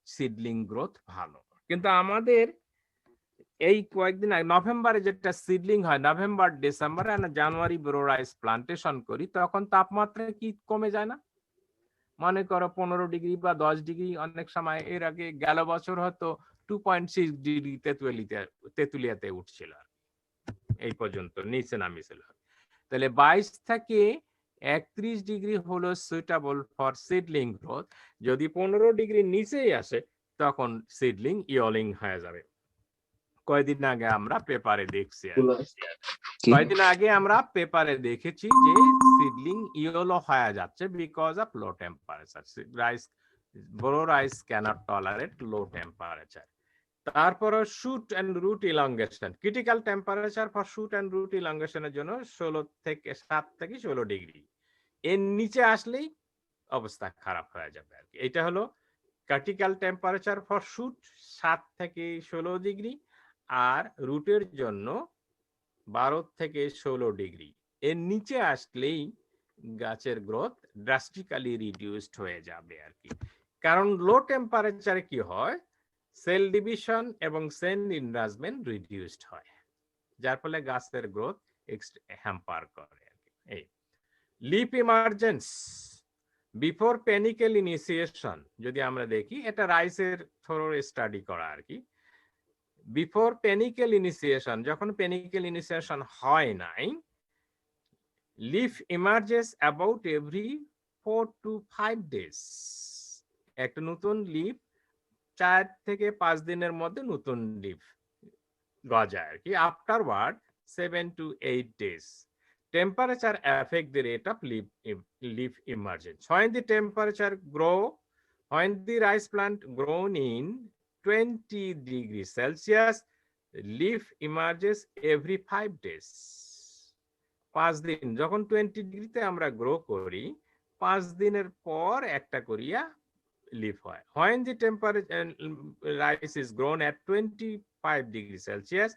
সিডলিং গ্রোথ ভালো। কিন্তু আমাদের এই কয়েকদিন আগে নভেম্বরে যেটা সিডলিং হয়, নভেম্বর ডিসেম্বর আর জানুয়ারি বোরো রাইস প্লান্টেশন করি, তখন তাপমাত্রা কি কমে যায় না? মনে করো 15 ডিগ্রি বা 10 ডিগ্রি, অনেক সময় এর আগে গেল বছর হয়তো 2.6 ডিগ্রি তেতুলিয়াতে উঠছিল, এই পর্যন্ত নিচে নামিয়েছিল। তাহলে 22 থেকে 31 ডিগ্রি হলো সুইটেবল ফর সিডলিং গ্রোথ। যদি 15 ডিগ্রি নিচেই আসে তখন সিডলিং ইয়লিং হয়ে যাবে। কয়েকদিন আগে আমরা পেপারে দেখেছি যে সিডলিং ইয়েলো হয়ে যাচ্ছে because of low temperature. Boro rice can't tolerate low temperature. তারপর shoot and root elongation, critical temperature for shoot and root ইলংগেশনের জন্য 7 থেকে 16 ডিগ্রি, এর নিচে আসলেই অবস্থা খারাপ হয়ে যাবে আর কি। এটা হলো ক্রিটিক্যাল টেম্পারেচার ফর শুট 7 থেকে 16 ডিগ্রি, আর রুটের জন্য 12 থেকে 16 ডিগ্রি। এর নিচে আসলেই গাছের গ্রোথ ড্রাস্টিক্যালি রিডিউসড হয়ে যাবে আর কি। কারণ লো টেম্পারেচারে কি হয়, সেল ডিভিশন এবং সেল ইনরাজমেন্ট রিডিউসড হয়, যার ফলে গাছের গ্রোথ হ্যাম্পার করে আর কি। এই lip emergence before panicle initiation যদি আমরা দেখি, এটা রাইসের থ্রো স্টাডি করা আর কি। বিফোর পেনিকেল ইনিশিয়েশন, যখন পেনিকেল ইনিশিয়েশন হয় নাই, leaf ইমার্জেস about every 4 to 5 days। একটা নতুন লিফ 4 থেকে 5 দিনের মধ্যে নতুন লিফ গজায় আর কি। Afterward 7 to 8 days temperature affect the rate of leaf emergence. When the temperature when the rice plant grown in 20 degrees Celsius, leaf emerges every 5 days। 5 দিন যখন 20 ডিগ্রিতে আমরা গ্রো করি, 5 দিনের পর একটা করিয়া লিফ হয়। When the temperature rice is grown at 25 degrees Celsius,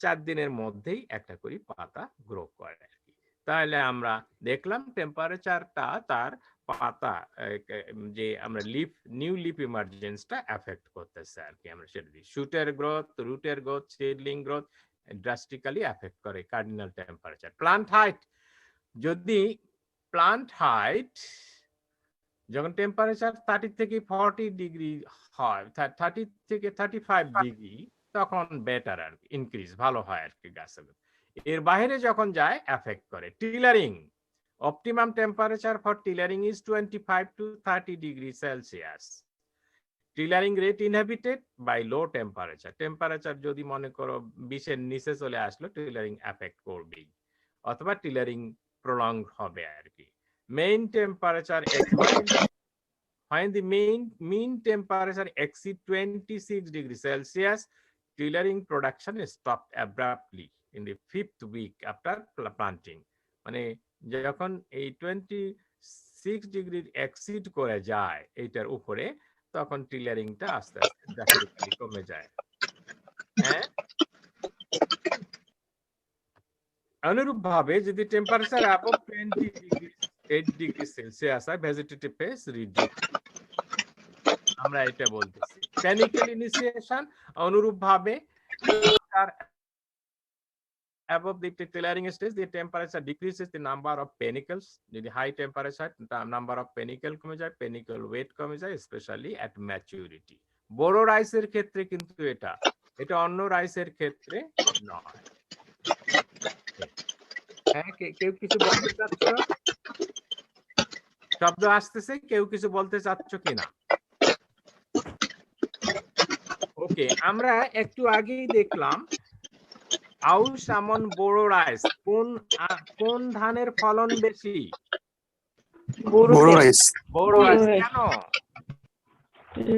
4 দিনের মধ্যেই একটা করে পাতা গ্রো করে আর কি। তাহলে আমরা দেখলাম টেম্পারেচারটা তার পাতা যে আমরা নিউ লিফ ইমার্জেন্সটা এফেক্ট করতেছে আর কি। আমরা সেটা দিই শুটের গ্রোথ, রুটের growth, seedling growth drastically effect করে কার্ডিনাল টেম্পারেচার। প্লান্ট হাইট, যদি প্লান্ট হাইট যখন টেম্পারেচার 30 থেকে 40 ডিগ্রি হয়, 30 থেকে 35 ডিগ্রি, তখন বেটার আর ইনক্রিজ ভালো হয় আর কি গাছের। এর বাইরে যখন যায় এফেক্ট করে। Tillering, optimum temperature for tillering is 25 to 30 degree Celsius. Tillering rate inhibited by low temperature. Temperature যদি মনে করো 20 এর নিচে চলে আসলো, টিলারিং এফেক্ট করবেই, অথবা টিলারিং প্রলংড হবে আর কি। Main temperature when the mean temperature exceed 26 degrees Celsius, tillering production is stopped abruptly in the 5th week after planting। মানে যখন এই 26 ডিগ্রি এক্সিড করে যায় এইটার উপরে, তখন টিলারিংটা আস্তে আস্তে ড্রাস্টিক্যালি কমে যায়। হ্যাঁ, অনুরূপভাবে যদি টেম্পারেচার অ্যাবভ 28 ডিগ্রি সেলসিয়াস হয়, ভেজিটেটিভ ফেজ রিডিউস। আমরা এটা বলতেছি পেনিকেল ইনিশিয়েশন। অনুরূপভাবে above the tillering stage, the temperature decreases the number of panicles. যদি high temperature, number of panicle কমে যায়, পেনিকেল ওয়েট কমে যায়, স্পেশালি এট ম্যাচুরিটি। বড় রাইসের ক্ষেত্রে কিন্তু এটা অন্য রাইসের ক্ষেত্রে নয়। হ্যাঁ, কেউ কিছু বলতে চাচ্ছ? শব্দ আসতেছে, কেউ কিছু বলতে চাচ্ছ কিনা? ওকে, আমরা একটু আগেই দেখলাম আউশ আমন বোরো রাইস কোন ধানের ফলন বেশি?
বোরো রাইস।
বোরো রাইস। কেন?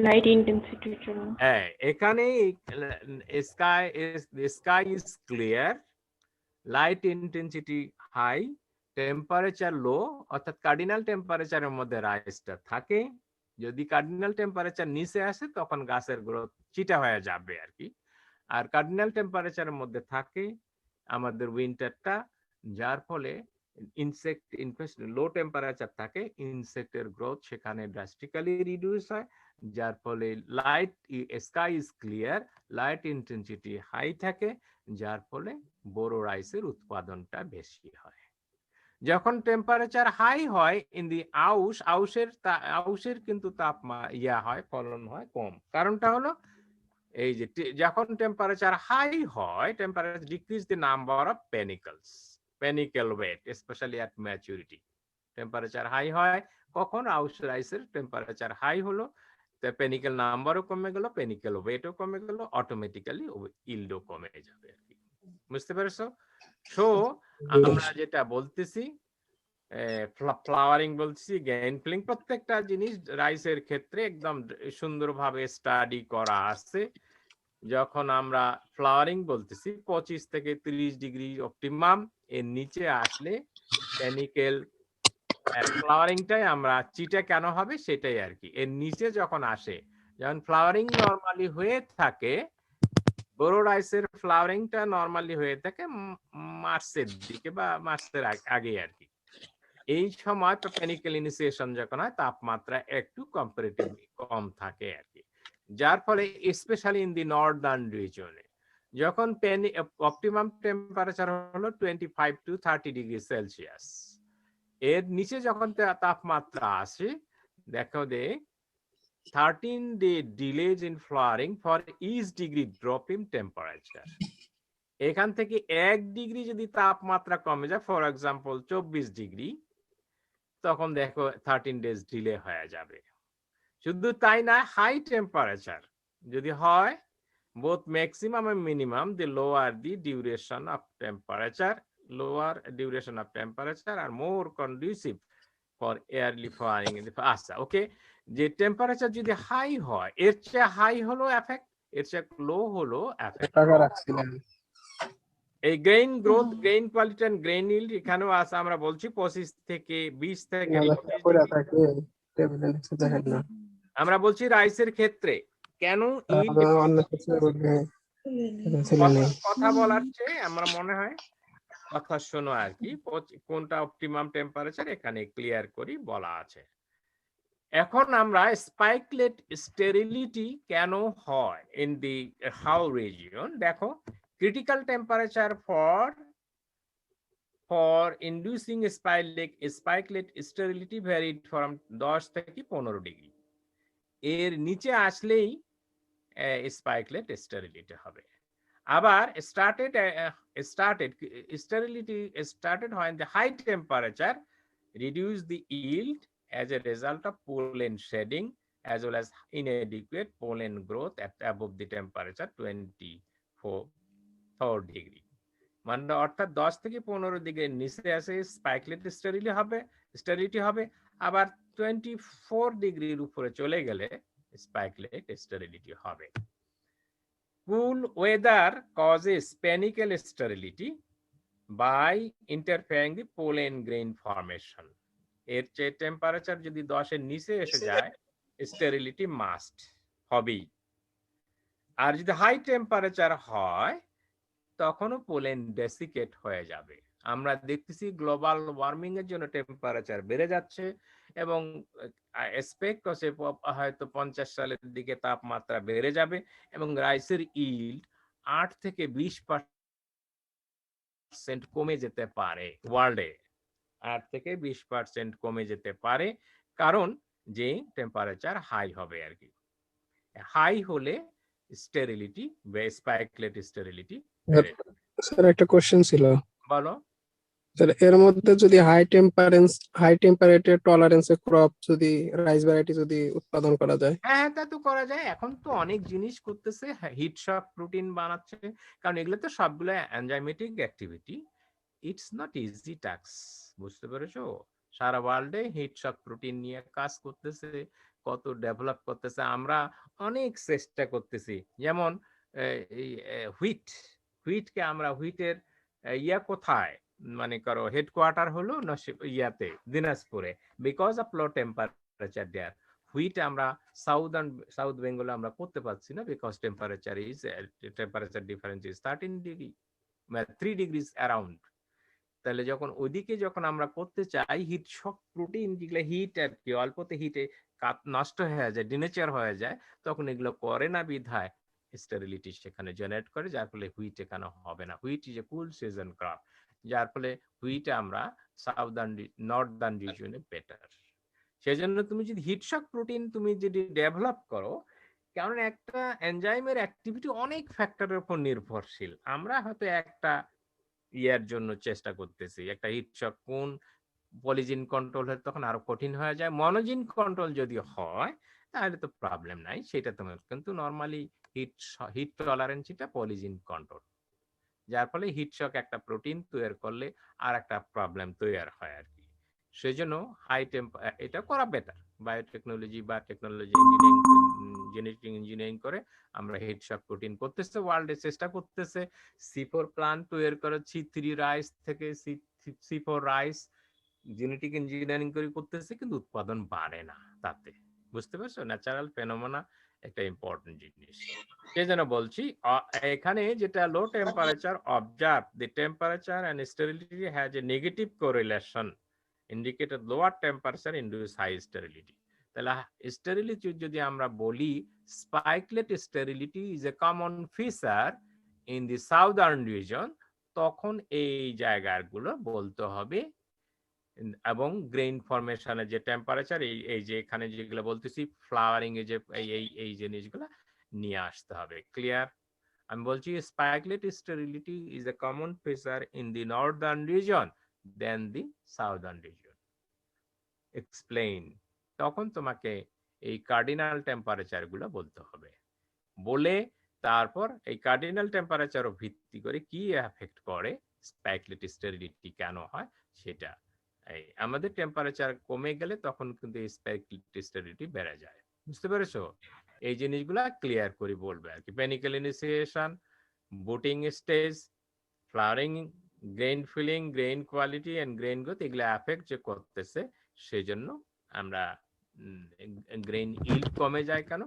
লাইট ইন্টেন্সিটির জন্য।
হ্যাঁ, এখানে sky is clear, light intensity high, temperature low, অর্থাৎ কার্ডিনাল টেম্পারেচারের মধ্যে রাইসটা থাকে। যদি কার্ডিনাল টেম্পারেচার নিচে আসে, তখন গাছের গ্রোথ চিটা হয়ে যাবে আর কি। আর কার্ডিনাল টেম্পারেচারের মধ্যে থাকে আমাদের উইন্টারটা, যার ফলে ইনসেক্ট ইনফেস্টেশন, লো টেম্পারেচার থাকে, ইনসেক্টের গ্রোথ সেখানে ড্রাস্টিক্যালি রিডিউস হয়, যার ফলে light sky is clear, light intensity high থাকে, যার ফলে বোরো রাইসের উৎপাদনটা বেশি হয়। যখন টেম্পারেচার হাই হয় ইন দি আউশের কিন্তু হয়, ফলন হয় কম। কারণটা হলো এই যে যখন টেম্পারেচার হাই হয়, temperature decrease the number of panicles, panicle weight, specially at maturity. Temperature high হয় কখন? আউশ রাইসের টেম্পারেচার হাই হলো, পেনিকেল নাম্বারও কমে গেল, পেনিকেল ওয়েটও কমে গেল, অটোমেটিক্যালি ইল্ডও কমে যাবে আর কি। বুঝতে পেরেছো? সো আমরা যেটা বলতেছি, ফ্লাওয়ারিং বলছি, গেইন ফিলিং, প্রত্যেকটা জিনিস রাইসের ক্ষেত্রে একদম সুন্দরভাবে স্টাডি করা আছে। যখন আমরা ফ্লাওয়ারিং বলতেছি 25 থেকে 30 ডিগ্রি অপটিমাম, এর নিচে আসলে পেনিকেল ফ্লাওয়ারিংটাই আমরা চিটা কেন হবে সেটাই আর কি। এর নিচে যখন আসে, যখন ফ্লাওয়ারিং নরমালি হয়ে থাকে, বোরো রাইসের ফ্লাওয়ারিংটা নরমালি হয়ে থাকে মার্চের দিকে বা মার্চের আগে আর কি। এই সময় পেনিক্যাল ইনিশিয়েশন যখন হয় তাপমাত্রা একটু কম্পারেটিভলি কম থাকে আর কি, যার ফলে স্পেশালি ইন দি নর্দার্ন রিজনে যখন অপটিমাম টেম্পারেচার হলো 25 to 30 ডিগ্রি সেলসিয়াস, এর নিচে যখন তাপমাত্রা আসে, দেখো দে 13-day delays in flowering for each degree drop in temperature. এখান থেকে 1 ডিগ্রি যদি তাপমাত্রা কমে যায়, ফর এক্সাম্পল 24 ডিগ্রি, তখন দেখো 13 days ডিলে হয়ে যাবে। শুধু তাই না, হাই টেম্পারেচার যদি হয়, both maximum and minimum, the lower the duration of temperature, lower duration of temperature are more conducive for early flowering in the past. Okay, যে টেম্পারেচার যদি হাই হয়, এর চেয়ে হাই হলো এফেক্ট, এর চেয়ে লো হলো এফেক্ট।
টাকা রাখছিলেন
এই grain growth, grain quality and grain yield এখানেও আছে। আমরা বলছি 25 থেকে 20 থেকে 25
পড়ে
ডিগ্রি।
থাকে টেবিলে লিখে দেখেন না
আমরা বলছি রাইসের ক্ষেত্রে কেন yield
আর অন্য কিছু বলবে ছিলেন
কথা বলার চেয়ে আমরা মনে হয় কথা শোনো আর কি, কোনটা অপটিমাম টেম্পারেচার এখানে ক্লিয়ার করি বলা আছে। এখন আমরা স্পাইকলেট স্টেরিলিটি কেন হয় ইন দি হাউ রিজিয়ন, দেখো critical temperature for inducing spikelet sterility varied from 10 থেকে 15 ডিগ্রি। এর নিচে আসলেই স্পাইকলেট স্টেরিলিটি হবে। আবার sterility started when the high temperature reduce the yield as a result of pollen shedding as well as inadequate pollen growth at above the temperature 24 degree. মানে অর্থাৎ 10 থেকে 15 ডিগ্রির নিচে আসে স্পাইকলেট স্টেরিলিটি হবে, আবার 24 ডিগ্রির উপরে চলে গেলে স্পাইকলেট স্টেরিলিটি হবে। Cool weather causes panicle sterility by interfering the pollen grain formation. এর চেয়ে টেম্পারেচার যদি 10 এর নিচে এসে যায়, স্টেরিলিটি মাস্ট হবেই। আর যদি হাই টেম্পারেচার হয়, তখনও পোলেন ডেসিকেট হয়ে যাবে। আমরা দেখতেছি গ্লোবাল ওয়ার্মিং এর জন্য টেম্পারেচার বেড়ে যাচ্ছে এবং এক্সপেক্ট করছে হয়তো 50 সালের দিকে তাপমাত্রা বেড়ে যাবে এবং রাইসের ইল্ড 8 থেকে 20% কমে যেতে পারে ওয়ার্ল্ডে, 8 থেকে 20% কমে যেতে পারে, কারণ যে টেম্পারেচার হাই হবে আর কি। হাই হলে স্টেরিলিটি বা স্পাইকলেট স্টেরিলিটি।
স্যার একটা কোশ্চেন ছিল,
বলো।
স্যার এর মধ্যে যদি হাই টেম্পারেচার টলারেন্সে ক্রপ যদি রাইস ভ্যারাইটি যদি উৎপাদন করা যায়?
হ্যাঁ, তা তো করা যায়। এখন তো অনেক জিনিস করতেছে, হিট শক প্রোটিন বানাচ্ছে, কারণ এগুলো তো সবগুলো enzymatic activity. It's not easy task, বুঝতে পেরেছো? সারা ওয়ার্ল্ডে হিট শক প্রোটিন নিয়ে কাজ করতেছে, কত ডেভেলপ করতেছে, আমরা অনেক চেষ্টা করতেছি। যেমন এই হুইটকে আমরা হুইটের কোথায় মানে করো হেডকোয়ার্টার হলো ইয়াতে দিনাজপুরে, because of low temperature there. Wheat আমরা সাউথ বেঙ্গলে আমরা করতে পারছি না, because temperature difference is 13 degree, 3 degrees around. তাহলে যখন ওইদিকে যখন আমরা করতে চাই, হিট শক প্রোটিন যেগুলো হিট আর কি, অল্পতে হিটে নষ্ট হয়ে যায়, ডিনেচার হয়ে যায়, তখন এগুলো করে না বিধায় স্টেরিলিটি সেখানে জেনারেট করে, যার ফলে হুইট এখানে হবে না। Wheat is a cool season crop, যার ফলে হুইট আমরা নর্দার্ন রিজিয়নে বেটার। সেজন্য তুমি যদি হিট শক প্রোটিন তুমি যদি ডেভেলপ করো, কারণ একটা এনজাইমের অ্যাক্টিভিটি অনেক ফ্যাক্টরের উপর নির্ভরশীল। আমরা হয়তো একটা ইয়ার জন্য চেষ্টা করতেছি, একটা হিট শক কোন পলিজিন কন্ট্রোল হয় তখন আরো কঠিন হয়ে যায়। মনোজিন কন্ট্রোল যদি হয় তাহলে তো প্রবলেম নাই, সেটা তোমার, কিন্তু নরমালি হিট টলারেন্সিটা পলিজিন কন্ট্রোল, যার ফলে হিট শক একটা প্রোটিন তৈরি করলে আর একটা প্রবলেম তৈরি হয় আর কি। সেজন্য হাই এটা করা বেটার। বায়োটেকনোলজি বা টেকনোলজি জেনেটিক ইঞ্জিনিয়ারিং করে আমরা হিট শক প্রোটিন করতেছে, ওয়ার্ল্ডে চেষ্টা করতেছে। C4 প্লান্ট তৈরি করে C3 রাইস থেকে C4 রাইস জেনেটিক ইঞ্জিনিয়ারিং করে করতেছে কিন্তু উৎপাদন বাড়ে না তাতে, বুঝতে পারছো? ন্যাচারাল ফেনোমেনা একটা ইম্পর্টেন্ট জিনিস। সেই জন্য বলছি এখানে যেটা লো temperature observe the temperature and sterility has a negative correlation indicated lower temperature induce high sterility। তাহলে স্টেরিলিটি যদি আমরা বলি spikelet sterility is a common feature in the southern reason, তখন এই জায়গাগুলো বলতে হবে। এবং গ্রেইন ফরমেশনের যে টেম্পারেচার এই যে এখানে যেগুলো বলতেছি ফ্লাওয়ারিং এ যে এই জিনিসগুলো নিয়ে আসতে হবে। ক্লিয়ার? আমি বলছি spikelet sterility is a common feature in the northern region then the southern region. Explain. তখন তোমাকে এই কার্ডিনাল টেম্পারেচার গুলো বলতে হবে, বলে তারপর এই কার্ডিনাল টেম্পারেচারও ভিত্তি করে কি এফেক্ট করে স্পাইকলেট স্টেরিলিটি কেন হয় সেটা। এই আমাদের টেম্পারেচার কমে গেলে তখন কিন্তু স্পাইকলেট স্টেরিলিটি বেড়ে যায়, বুঝতে পেরেছো? এই জিনিসগুলা ক্লিয়ার করে বলবে আর কি। Panicle initiation, booting stage, flowering, grain filling, grain quality and grain growth, এগুলা এফেক্ট যে করতেছে সেজন্য আমরা গ্রেইন ইল্ড কমে যায় কেন,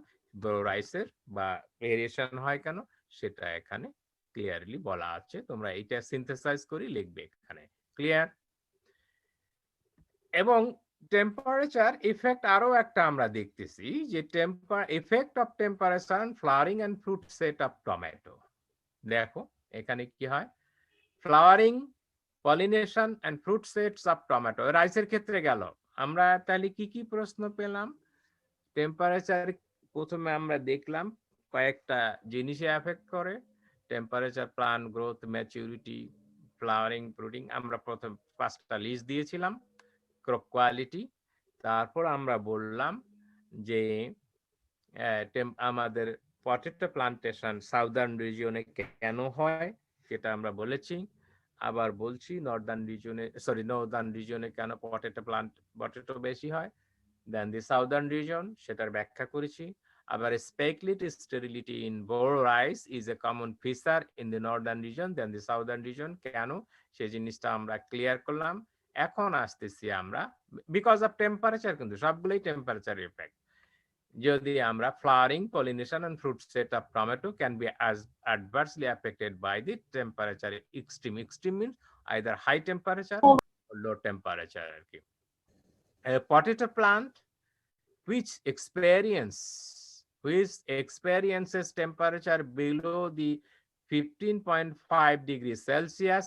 রাইসের বা ভেরিয়েশন হয় কেন, সেটা এখানে ক্লিয়ারলি বলা আছে। তোমরা এটা সিনথেসাইজ করে লিখবে এখানে। ক্লিয়ার? এবং টেম্পারেচার ইফেক্ট আরো একটা আমরা দেখতেছি যে effect of temperature on flowering and fruit set of tomato. দেখো এখানে কি হয়, flowering, pollination and fruit sets of tomato. রাইসের ক্ষেত্রে গেল, আমরা তাহলে কি কি প্রশ্ন পেলাম? টেম্পারেচার প্রথমে আমরা দেখলাম কয়েকটা জিনিসে এফেক্ট করে, temperature, plant growth, maturity, flowering, fruiting. আমরা প্রথম 5টা লিস্ট দিয়েছিলাম, ক্রপ কোয়ালিটি। তারপর আমরা বললাম যে আমাদের পটেটো প্লান্টেশন সাউদার্ন রিজিয়নে কেন হয় সেটা আমরা বলেছি। আবার বলছি নর্দার্ন রিজিয়নে কেন পটেটো বেশি হয় দেন দি সাউদার্ন রিজন, সেটার ব্যাখ্যা করেছি। আবার spikelet sterility in Boro rice is a common feature in the northern region then the southern region, কেন সেই জিনিসটা আমরা ক্লিয়ার করলাম। এখন আসতেছি আমরা বিকজ অফ টেম্পারেচার, কিন্তু সবগুলোই টেম্পারেচার ইফেক্ট। যদি আমরা flowering, pollination and fruit set of tomato can be as adversely affected by the temperature extreme means either high temperature or low temperature আর কি। A potato plant which experiences temperature below the 15.5 degrees Celsius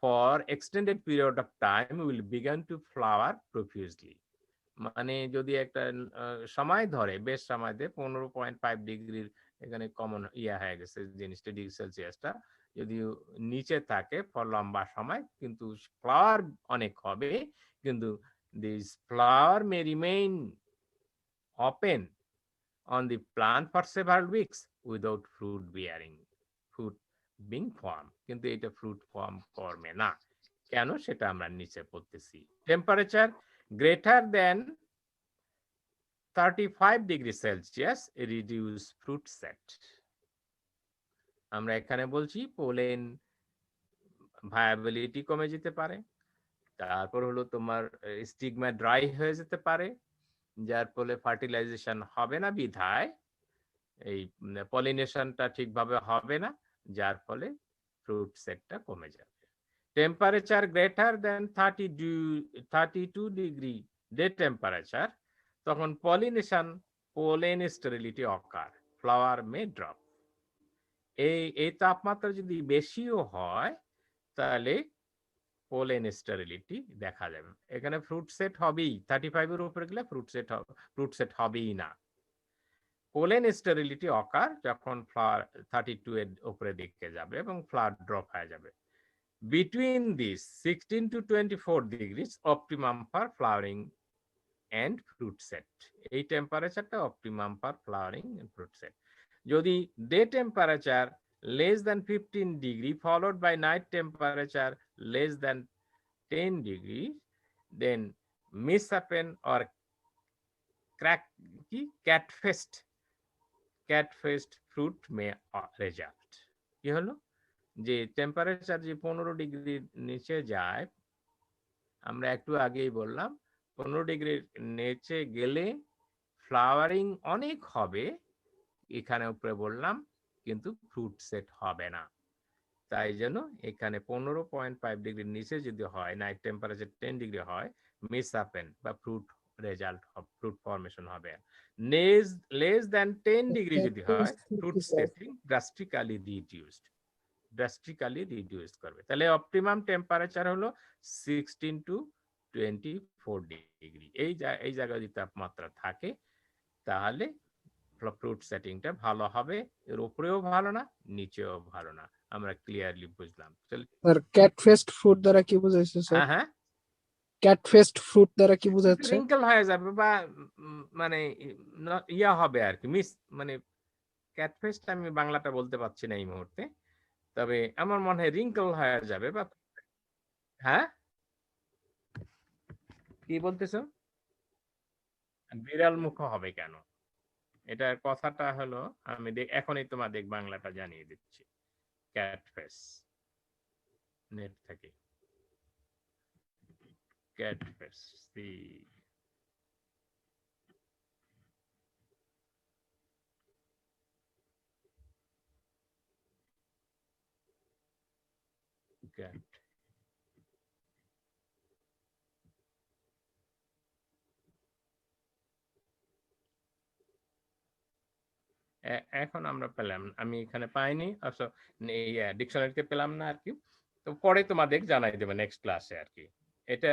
for extended period of time will begin to flower profusely। মানে যদি একটা সময় ধরে, বেশ সময় দিয়ে 15.5 ডিগ্রির এখানে কমন হয়ে গেছে জিনিসটা, ডিগ্রি সেলসিয়াসটা যদি নিচে থাকে ফর লম্বা সময়, কিন্তু ফ্লাওয়ার অনেক হবে, কিন্তু this flower May remain open on the plant for several weeks without fruit being formed, কিন্তু এটা ফ্রুট ফর্ম করবে না কেন সেটা আমরা নিচে পড়তেছি। Temperature greater than 35 degrees Celsius reduce fruit set। আমরা এখানে বলছি পোলেন ভায়াবিলিটি কমে যেতে পারে, তারপর হলো তোমার স্টিগমা ড্রাই হয়ে যেতে পারে, যার ফলে ফার্টিলাইজেশন হবে না, বিধায় এই পলিনেশনটা ঠিকভাবে হবে না, যার ফলে ফ্রুট সেটটা কমে যাবে। Temperature greater than 32 degree day temperature, তখন পোলেন স্টেরিলিটি অকার, ফ্লাওয়ার মে ড্রপ। এই তাপমাত্রা যদি বেশিও হয় তাহলে পোলেন স্টেরিলিটি দেখা যাবে। এখানে ফ্রুট সেট হবেই, 35 এর উপরে গেলে ফ্রুট সেট হবেই না। পোলেন স্টেরিলিটি অকার যখন ফ্লাওয়ার 32 এর উপরে দিকে যাবে এবং ফ্লাওয়ার ড্রপ হয়ে যাবে। Between these 16 to 24 degrees optimum for flowering and fruit set। এই টেম্পারেচারটা optimum for flowering and fruit set. যদি day temperature less than 15 degree followed by night temperature less than 10 degrees, then misshapen or catfest fruit may result। কি হলো যে temperature যে 15 ডিগ্রির নিচে যায়, আমরা একটু আগেই বললাম 15 ডিগ্রির নিচে গেলে ফ্লাওয়ারিং অনেক হবে, এখানে উপরে বললাম, কিন্তু ফ্রুট সেট হবে না। তাই জন্য এখানে 15.5 ডিগ্রির নিচে যদি হয়, নাইট টেম্পারেচার 10 ডিগ্রি হয়, মিস আপেন বা ফ্রুট রেজাল্ট ফ্রুট ফর্মেশন হবে। লেস দ্যান 10 ডিগ্রি যদি হয়, ফ্রুট সেটিং ড্রাস্টিক্যালি রিডিউস করবে। তাহলে অপটিমাম টেম্পারেচার হলো 16 টু 24 ডিগ্রি। এই জায়গায় যদি তাপমাত্রা থাকে তাহলে ফ্রুট সেটিংটা ভালো হবে, এর উপরেও ভালো না, নিচেও ভালো না। আমরা ক্লিয়ারলি বুঝলাম।
স্যার ক্যাটফেস্ট ফ্রুট দ্বারা কি বোঝাইছে স্যার?
হ্যাঁ,
ক্যাটফেস্ট ফ্রুট দ্বারা কি বোঝাচ্ছে?
রিঙ্কেল হয়ে যাবে বা মানে ইয়া হবে আর কি, মানে ক্যাটফেস্ট আমি বাংলাটা বলতে পারছি না এই মুহূর্তে, তবে আমার মনে হয় রিঙ্কেল হয়ে যাবে বা হ্যাঁ কি বলতেছো? বিড়াল মুখ হবে কেন? এটার কথাটা হলো, আমি এখনই তোমাদের বাংলাটা জানিয়ে দিচ্ছি। ক্যাটফেস নেট থেকে ক্যাটফেস ক্যাট এখন আমরা পেলাম, আমি এখানে পাইনি, ডিকশনারিতে পেলাম না আর কি। তো পরে তোমাদের জানাই দেবো নেক্সট ক্লাসে আর কি। এটা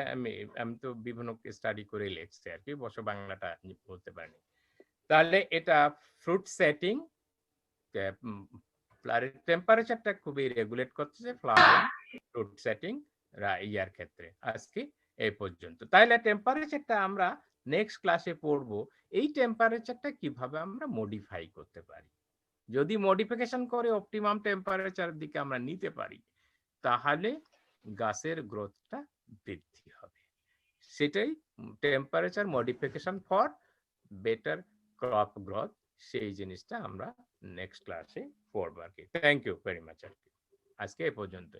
আমি তো বিভিন্ন স্টাডি করে লিখছি আর কি, বসে বাংলাটা বলতে পারিনি। তাহলে এটা ফ্রুট সেটিং, টেম্পারেচারটা খুবই রেগুলেট করতেছে ফ্লাওয়ারিং, ফ্রুট সেটিং ইয়ার ক্ষেত্রে। আজকে এই পর্যন্ত। তাহলে টেম্পারেচারটা আমরা নেক্সট ক্লাসে পড়বো, এই টেম্পারেচারটা কিভাবে আমরা মডিফাই করতে পারি। যদি মডিফিকেশন করে অপটিমাম টেম্পারেচার দিকে আমরা নিতে পারি, তাহলে গাছের গ্রোথটা বৃদ্ধি হবে। সেটাই temperature modification for better crop growth, সেই জিনিসটা আমরা নেক্সট ক্লাসে পড়বো আর কি। থ্যাংক ইউ ভেরি মাচ আর কি, আজকে এ পর্যন্ত।